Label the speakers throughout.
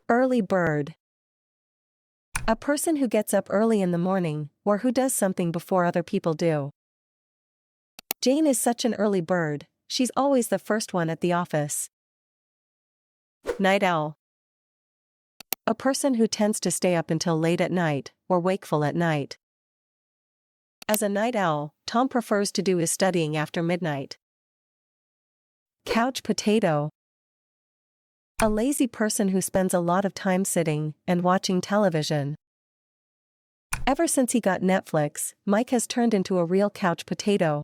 Speaker 1: Early bird. A person who gets up early in the morning, or who does something before other people do. Jane is such an early bird, she's always the first one at the office. Night owl. A person who tends to stay up until late at night, or wakeful at night. As a night owl, Tom prefers to do his studying after midnight. Couch potato. A lazy person who spends a lot of time sitting and watching television. Ever since he got Netflix, Mike has turned into a real couch potato.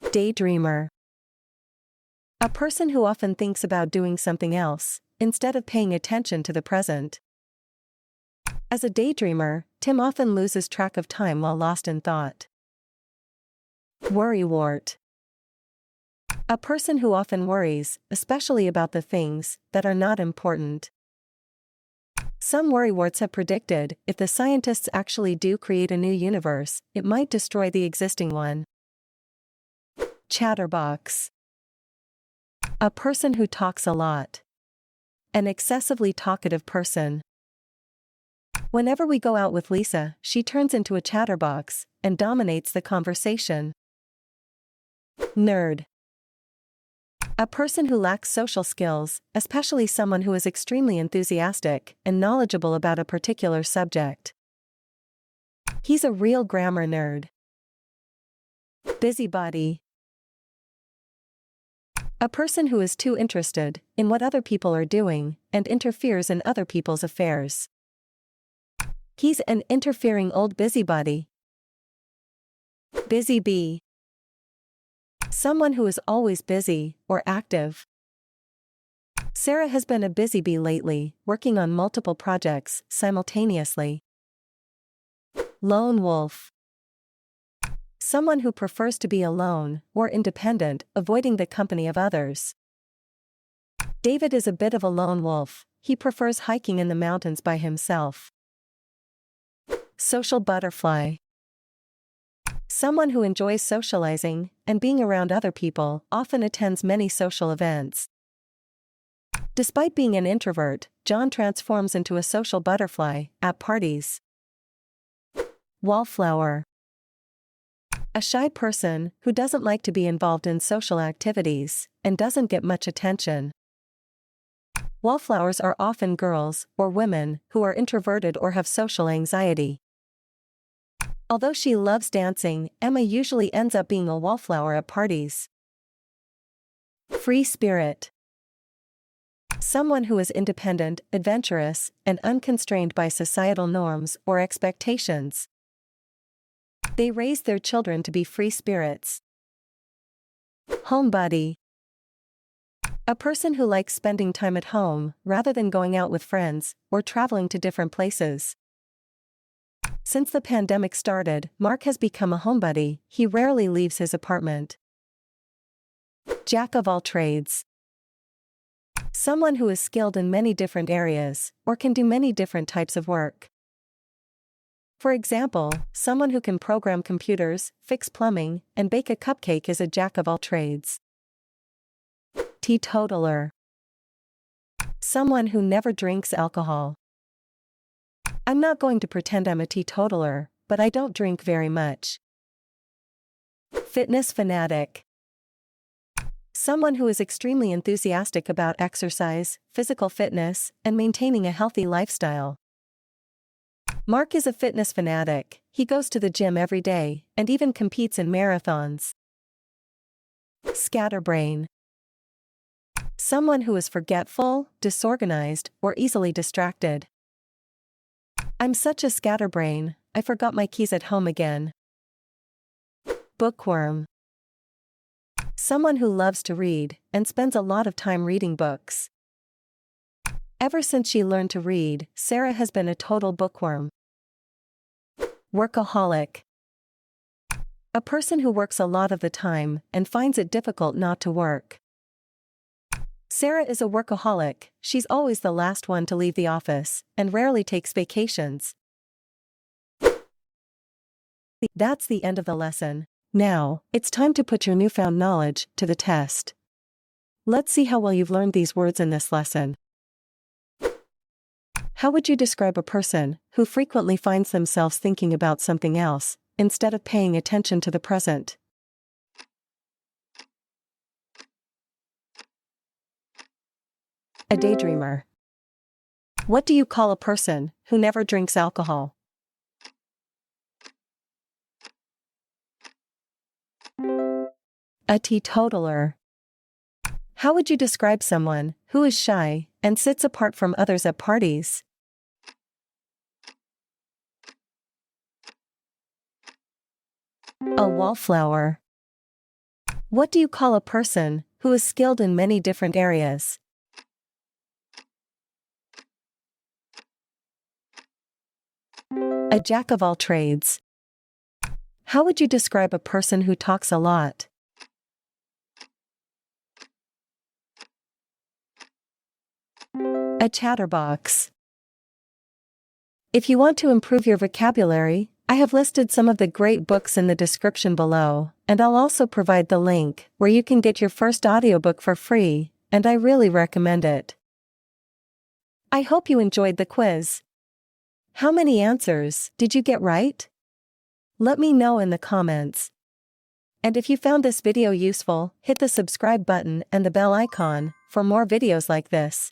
Speaker 1: Daydreamer. A person who often thinks about doing something else, instead of paying attention to the present. As a daydreamer, Tim often loses track of time while lost in thought. Worrywart. A person who often worries, especially about the things that are not important. Some worrywarts have predicted, if the scientists actually do create a new universe, it might destroy the existing one. Chatterbox. A person who talks a lot. An excessively talkative person. Whenever we go out with Lisa, she turns into a chatterbox and dominates the conversation. Nerd. A person who lacks social skills, especially someone who is extremely enthusiastic and knowledgeable about a particular subject. He's a real grammar nerd. Busybody. A person who is too interested in what other people are doing and interferes in other people's affairs. He's an interfering old busybody. Busy bee. Someone who is always busy or active. Sarah has been a busy bee lately, working on multiple projects simultaneously. Lone wolf. Someone who prefers to be alone or independent, avoiding the company of others. David is a bit of a lone wolf, he prefers hiking in the mountains by himself. Social butterfly. Someone who enjoys socializing and being around other people, often attends many social events. Despite being an introvert, John transforms into a social butterfly at parties. Wallflower. A shy person who doesn't like to be involved in social activities and doesn't get much attention. Wallflowers are often girls or women who are introverted or have social anxiety. Although she loves dancing, Emma usually ends up being a wallflower at parties. Free spirit. Someone who is independent, adventurous, and unconstrained by societal norms or expectations. They raise their children to be free spirits. Homebody. A person who likes spending time at home, rather than going out with friends, or traveling to different places. Since the pandemic started, Mark has become a homebody, he rarely leaves his apartment. Jack of all trades. Someone who is skilled in many different areas, or can do many different types of work. For example, someone who can program computers, fix plumbing, and bake a cupcake is a jack of all trades. Teetotaler. Someone who never drinks alcohol. I'm not going to pretend I'm a teetotaler, but I don't drink very much. Fitness fanatic. Someone who is extremely enthusiastic about exercise, physical fitness, and maintaining a healthy lifestyle. Mark is a fitness fanatic, he goes to the gym every day, and even competes in marathons. Scatterbrain. Someone who is forgetful, disorganized, or easily distracted. I'm such a scatterbrain, I forgot my keys at home again. Bookworm. Someone who loves to read, and spends a lot of time reading books. Ever since she learned to read, Sarah has been a total bookworm. Workaholic. A person who works a lot of the time and finds it difficult not to work. Sarah is a workaholic, she's always the last one to leave the office, and rarely takes vacations. That's the end of the lesson. Now, it's time to put your newfound knowledge to the test. Let's see how well you've learned these words in this lesson. How would you describe a person who frequently finds themselves thinking about something else instead of paying attention to the present? A daydreamer. What do you call a person who never drinks alcohol? A teetotaler. How would you describe someone who is shy and sits apart from others at parties? A wallflower. What do you call a person who is skilled in many different areas? A jack of all trades. How would you describe a person who talks a lot? A chatterbox. If you want to improve your vocabulary, I have listed some of the great books in the description below, and I'll also provide the link where you can get your first audiobook for free, and I really recommend it. I hope you enjoyed the quiz. How many answers did you get right? Let me know in the comments. And if you found this video useful, hit the subscribe button and the bell icon for more videos like this.